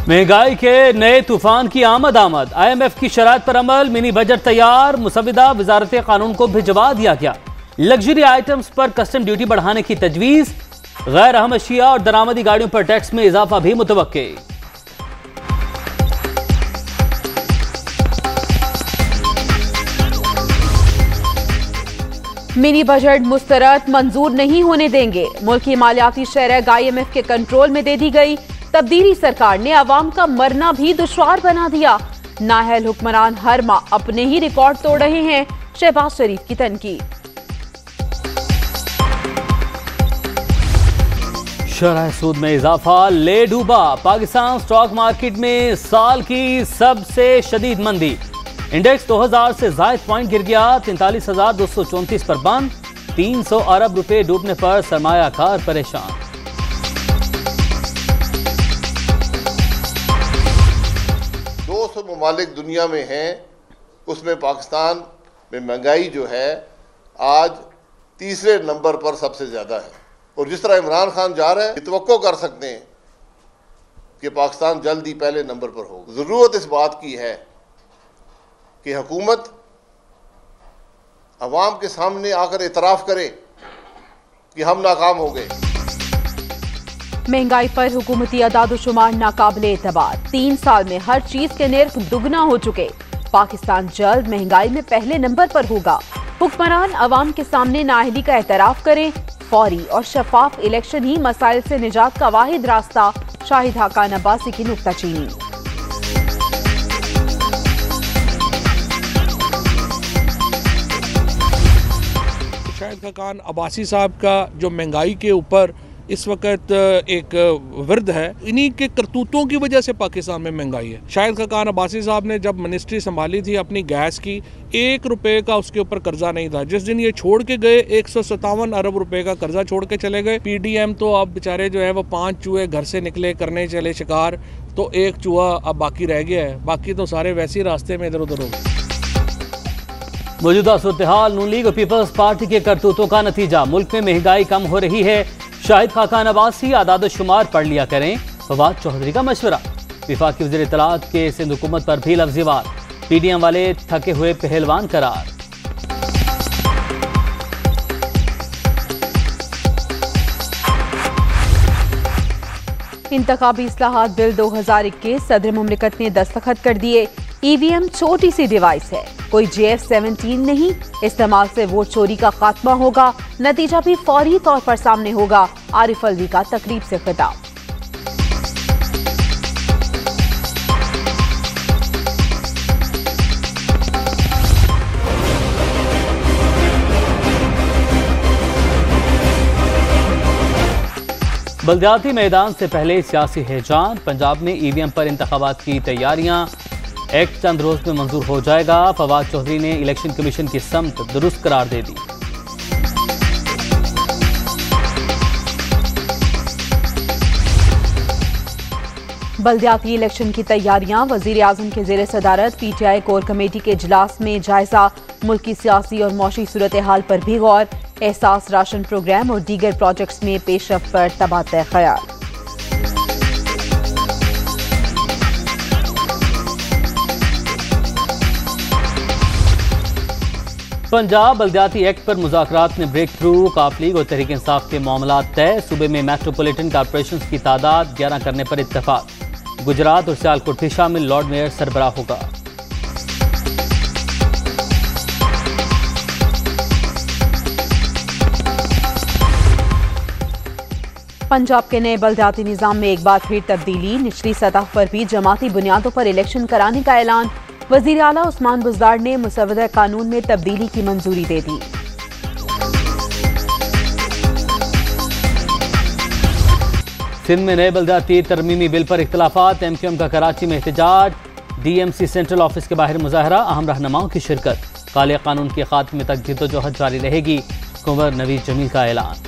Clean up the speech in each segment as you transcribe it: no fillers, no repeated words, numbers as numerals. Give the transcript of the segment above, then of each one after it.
महंगाई के नए तूफान की आमद IMF की शराइत पर अमल, मिनी बजट तैयार, मुसविदा वजारत कानून को भिजवा दिया गया। लग्जरी आइटम्स पर कस्टम ड्यूटी बढ़ाने की तजवीज, गैर अहम अशिया और दरामदी गाड़ियों पर टैक्स में इजाफा भी मुतवक्के। मिनी बजट मुस्तरद मंजूर नहीं होने देंगे। मुल्क की मालियाती शरह IMF के कंट्रोल में दे दी गई। तब्दीली सरकार ने अवाम का मरना भी दुश्वार बना दिया। नाअहल हुक्मरान हर माह अपने ही रिकॉर्ड तोड़ रहे हैं। शहबाज शरीफ की तनकीद। शरह सूद में इजाफा ले डूबा। पाकिस्तान स्टॉक मार्केट में साल की सबसे शदीद मंदी। इंडेक्स 2000 से जायद पॉइंट गिर गया। 43,234 पर बंद। 300 अरब रुपए डूबने पर सरमायाकार परेशान। ममालिक दुनिया में हैं, उसमें पाकिस्तान में महंगाई जो है आज तीसरे नंबर पर सबसे ज़्यादा है। और जिस तरह इमरान खान जा रहे हैं, तवक्को कर सकते हैं कि पाकिस्तान जल्द ही पहले नंबर पर होगा। ज़रूरत इस बात की है कि हुकूमत अवाम के सामने आकर इतराफ़ करे कि हम नाकाम हो गए। महंगाई पर हुकूमती अदाद-ओ-शुमार नाकाबिले एतबार। 3 साल में हर चीज के नर्ख दुगना हो चुके। पाकिस्तान जल्द महंगाई में पहले नंबर पर होगा। हुक्मरान अवाम के सामने नाअहली का एतराफ करें। फौरी और शफाफ इलेक्शन ही मसाइल से निजात का वाहिद रास्ता। शाहिद हाकान अब्बासी की नुक्ताचीनी। शाहिद हाकान अब्बासी साहब का जो महंगाई के ऊपर इस वक्त एक विरद है, इन्हीं के करतूतों की वजह से पाकिस्तान में महंगाई है। शाहिद खान अब्बासी साहब ने जब मिनिस्ट्री संभाली थी अपनी गैस की, 1 रुपए का उसके ऊपर कर्जा नहीं था। जिस दिन ये छोड़ के गए 157 अरब रुपए का कर्जा छोड़ के चले गए। PDM तो अब बेचारे जो है वो 5 चूहे घर से निकले करने चले शिकार, तो 1 चूहा अब बाकी रह गया है। बाकी तो सारे वैसे ही रास्ते में इधर उधर हो गए। मौजूदा सूरत हाल नून लीग और पीपल्स पार्टी के करतूतों का नतीजा। मुल्क में महंगाई कम हो रही है। शाहिद खाकान अब्बासी आदाद-ओ-शुमार पढ़ लिया करें। फवाद चौधरी का मशवरा। विफाकी वज़ीर इत्तलात के सिंध हुकूमत पर भी लफ्ज़ीवार। PDM वाले थके हुए पहलवान करार। इंतखाबी इस्लाहात बिल 2021 सदर मुमलिकत ने दस्तखत कर दिए। EVM छोटी सी डिवाइस है, कोई JF-17 नहीं। इस्तेमाल से वोट चोरी का खात्मा होगा। नतीजा भी फौरी तौर पर सामने होगा। आरिफ अलवी का तकरीब से खिताब। बल्दियाती मैदान से पहले सियासी हैजान। पंजाब में EVM पर इंतखाबात की तैयारियां। एक्ट चंद रोज में मंजूर हो जाएगा। फवाद चौधरी ने इलेक्शन कमीशन की समत दुरुस्त करार दे दी। बल्दियाती इलेक्शन की तैयारियां। वजीर आजम के जेर सदारत PTI कोर कमेटी के इजलास में जायजा। मुल्क की सियासी और मौशी सूरत हाल पर भी गौर। एहसास राशन प्रोग्राम और दीगर प्रोजेक्ट्स में पेशरफ्त पर तबादला ख्याल। पंजाब बल्दियाती एक्ट पर मुज़ाकरात में ब्रेक थ्रू। काफ लीग और तहरीक इंसाफ के मामला तय। सूबे में मेट्रोपॉलिटन कॉर्पोरेशन की तादाद 11 करने पर इत्तफाक। गुजरात और सियालकोट भी शामिल। लॉर्ड मेयर सरबराह होगा। पंजाब के नए बल्दियाती निज़ाम में एक बार फिर तब्दीली। निचली सतह पर भी जमाती बुनियादों पर इलेक्शन कराने का ऐलान। वज़ीर आला उस्मान बुज़दार ने मुसव्वदा कानून में तब्दीली की मंजूरी दे दी। सिंध में नए बल्दियाती तरमीमी बिल पर इख्तिलाफात। MQM का कराची में एहतजाज। DMC सेंट्रल ऑफिस के बाहर मुजाहरा। अहम रहनुमाओं की शिरकत। काले कानून के खात्मे तक जद्दोजहद जारी रहेगी। कुंवर नवीद जमील का ऐलान।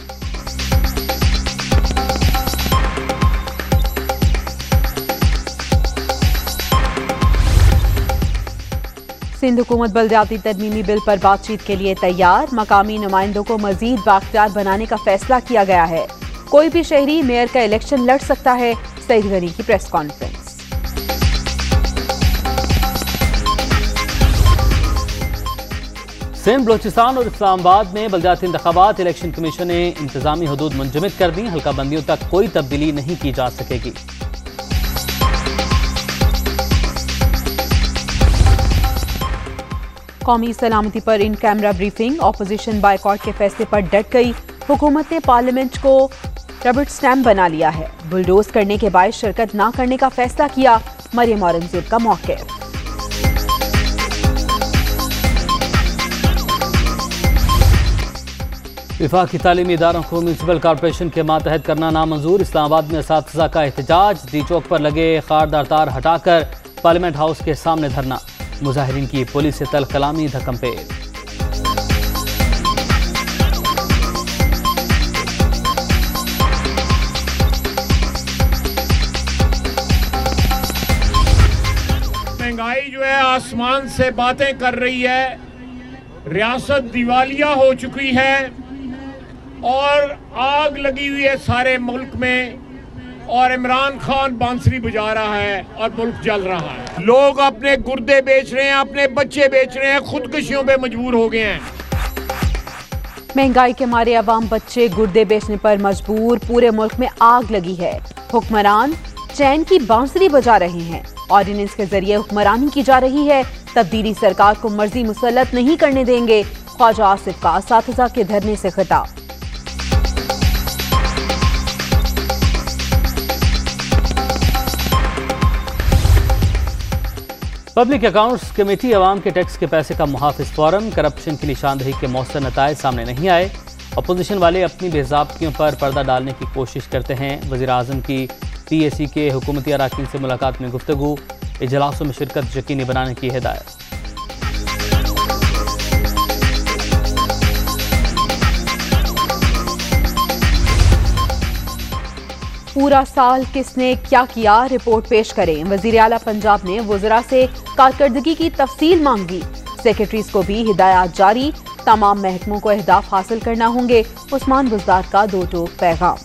सिंध हुकूमत बल्दियाती तरमीमी बिल पर बातचीत के लिए तैयार। मकामी नुमाइंदों को मजीद बाख्तियार बनाने का फैसला किया गया है। कोई भी शहरी मेयर का इलेक्शन लड़ सकता है। सईद गनी की प्रेस कॉन्फ्रेंस। सिंध, बलोचिस्तान और इस्लामाबाद में बलदियाती इंतखाबात। इलेक्शन कमीशन ने इंतजामी हदूद मुंजमद कर दी। हल्का बंदियों तक कोई तब्दीली नहीं की जा सकेगी। कौमी सलामती पर in camera briefing. Opposition boycott के फैसले पर डट गई। हुकूमत ने पार्लियामेंट को रबड़ स्टैम्प बना लिया है। बुलडोज करने के बायस शिरकत न करने का फैसला किया। मरियम औरंगजेब का मौक़िफ़। विफाकी तालीमी इदारों को म्यूनसिपल कॉरपोरेशन के मातहत करना नामंजूर। इस्लामाबाद में असातिज़ा का एहतजाज। डी चौक पर लगे खारदार तार हटाकर पार्लियामेंट हाउस के सामने धरना। मुजाहिरीन की पुलिस से तल्ख कलामी, धक्कमपेश। महंगाई जो है आसमान से बातें कर रही है। रियासत दिवालिया हो चुकी है और आग लगी हुई है सारे मुल्क में, और इमरान खान बांसुरी बजा रहा है और मुल्क जल रहा है। लोग अपने गुर्दे बेच रहे हैं, अपने बच्चे बेच रहे हैं, खुदकुशियों पे मजबूर हो गए हैं। महंगाई के मारे अवाम बच्चे गुर्दे बेचने पर मजबूर। पूरे मुल्क में आग लगी है। हुक्मरान चैन की बांसुरी बजा रहे हैं। ऑर्डिनेंस के जरिए हुक्मरानी की जा रही है। तब्दीली सरकार को मर्जी मुसल्लत नहीं करने देंगे। ख्वाजा आसिफ का असातिज़ा के धरने से खिताब। पब्लिक अकाउंट्स कमेटी अवाम के टैक्स के पैसे का मुहाफिज फोरम। करप्शन की निशानदेही के मौसर नताइज सामने नहीं आए। अपोजिशन वाले अपनी बेज़ाब्तियों पर पर्दा डालने की कोशिश करते हैं। वज़ीर आज़म की PAC के हुकूमती अराकीन से मुलाकात में गुफ्तगू। इजलासों में शिरकत यकीनी बनाने की हिदायत। पूरा साल किसने क्या किया, रिपोर्ट पेश करें। वज़ीर आला पंजाब ने वज़रा से कारकर्दगी की तफसील मांगी। सेक्रेटरीज को भी हिदायत जारी। तमाम महकमों को अहदाफ हासिल करना होंगे। उस्मान बुज़दार का दो टोक पैगाम।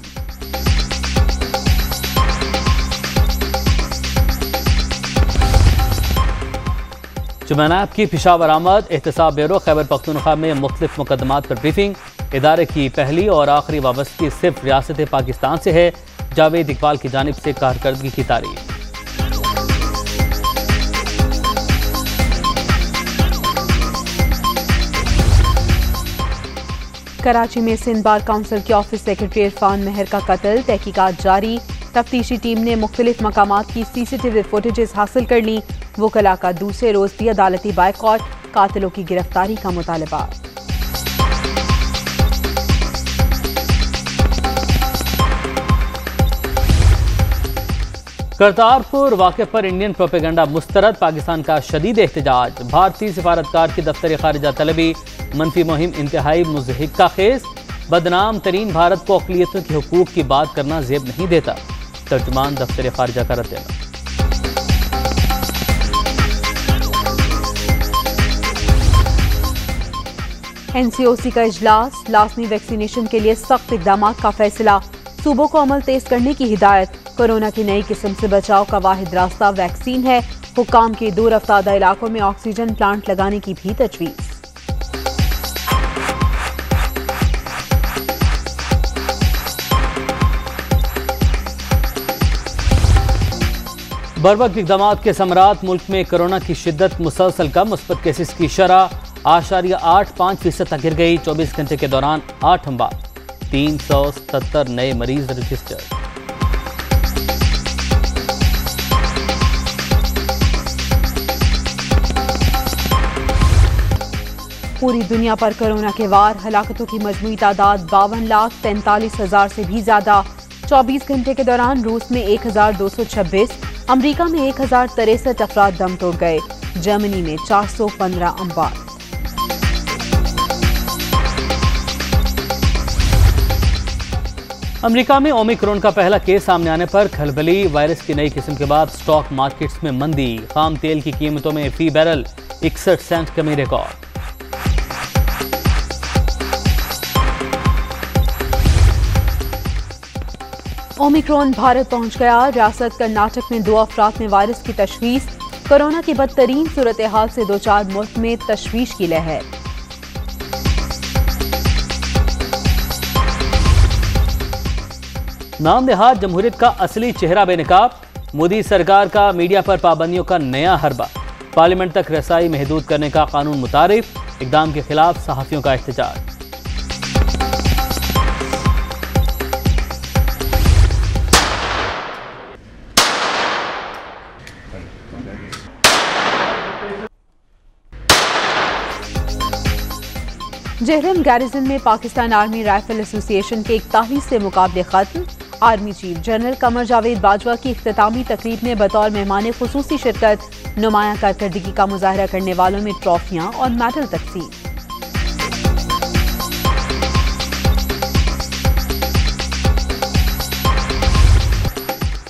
जुमेनाब की पिशावर आमद। एहतसाब ब्यूरो खैबर पख्तूनख्वा में मुख्तलिफ मुकदमात पर ब्रीफिंग। इदारे की पहली और आखिरी वाबस्तगी सिर्फ रियासत पाकिस्तान से है। जावेद इकबाल की जानिब से कारकर्दगी की तारीफ। कराची में सिंध बार काउंसिल के ऑफिस सेक्रेटरी इरफान मेहर का कत्ल। तहकीकात जारी। तफ्तीशी टीम ने मुख्तलिफ मकामात की CCTV फुटेजेस हासिल कर ली। वकला का दूसरे रोज भी अदालती बायकॉट। कातिलों की गिरफ्तारी का मुतालबा। करतारपुर वाक़े पर इंडियन प्रोपेगेंडा मुस्तरद। पाकिस्तान का शदीद एहतजाज। भारतीय सिफारतकार की दफ्तर खारिजा तलबी। मनफी मुहिम इंतहाई मुज़हिका खेज। बदनाम तरीन भारत को अक़लियतों के हुकूक की बात करना ज़ेब नहीं देता। तर्जुमान दफ्तर खारिजा का रद्द-ए-अमल। NCOC का इजलास। लाजमी वैक्सीनेशन के लिए सख्त इकदाम का फैसला। सूबों को अमल तेज करने की हिदायत। कोरोना की नई किस्म से बचाव का वाहिद रास्ता वैक्सीन है। हुक्काम के दूर अफ्तादा इलाकों में ऑक्सीजन प्लांट लगाने की भी तजवीज़। बरवक्त इक़दाम के समरात। मुल्क में कोरोना की शिद्दत मुसलसल कम। मुस्बत केसेस की शरह 8.85% तक गिर गई। 24 घंटे के दौरान 8 अमवात। 377 नए मरीज रजिस्टर्ड। पूरी दुनिया पर कोरोना के वार। हलाकतों की मजमूई तादाद 52,43,000 से भी ज्यादा। 24 घंटे के दौरान रूस में 1,226, अमरीका में 1,063 अफराद दम तोड़ गए। जर्मनी में 415 अमवात। अमेरिका में ओमिक्रॉन का पहला केस सामने आने पर खलबली। वायरस की नई किस्म के बाद स्टॉक मार्केट्स में मंदी। खाम तेल की कीमतों में फी बैरल 61 सेंट कमी रिकॉर्ड। ओमिक्रॉन भारत पहुंच गया। रियासत कर्नाटक में 2 अफराद में वायरस की तशखीस। कोरोना की बदतरीन सूरत हाल से 2-4 मुल्क में तशवीश की लहर। नाम नेहाद जमहूरियत का असली चेहरा बेनकाब, मोदी सरकार का मीडिया पर पाबंदियों का नया हरबा, पार्लियामेंट तक रसाई महदूद करने का कानून मुतारिफ, इकदाम के खिलाफ सहाफियों का एहतजाज। जहरम गैरिजन में पाकिस्तान आर्मी राइफल एसोसिएशन के 41 मुकाबले खत्म। Army chief general Qamar Javed Bajwa की इख्तितामी तकरीब में बतौर मेहमान खुसूसी शिरकत, नुमाया कारकर्दगी का मुजाहरा करने वालों में ट्रॉफियां और मेडल तकसीम।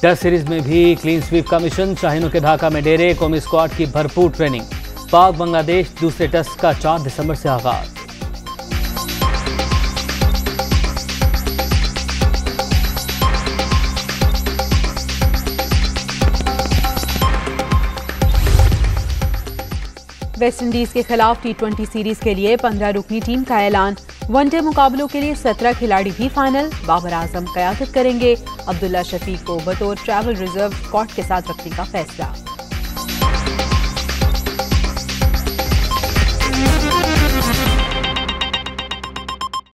टेस्ट सीरीज में भी क्लीन स्वीप का मिशन, शाहीनों के ढाका में डेरे, कौमी स्क्वाड की भरपूर ट्रेनिंग। पाक बांग्लादेश दूसरे टेस्ट का 4 दिसंबर से आगाज। वेस्टइंडीज के खिलाफ T20 सीरीज के लिए 15 रुकनी टीम का ऐलान। वनडे मुकाबलों के लिए 17 खिलाड़ी भी फाइनल। बाबर आजम क़यादत करेंगे। अब्दुल्ला शफीक को बतौर ट्रैवल रिजर्व स्क्वाड के साथ रखने का फैसला।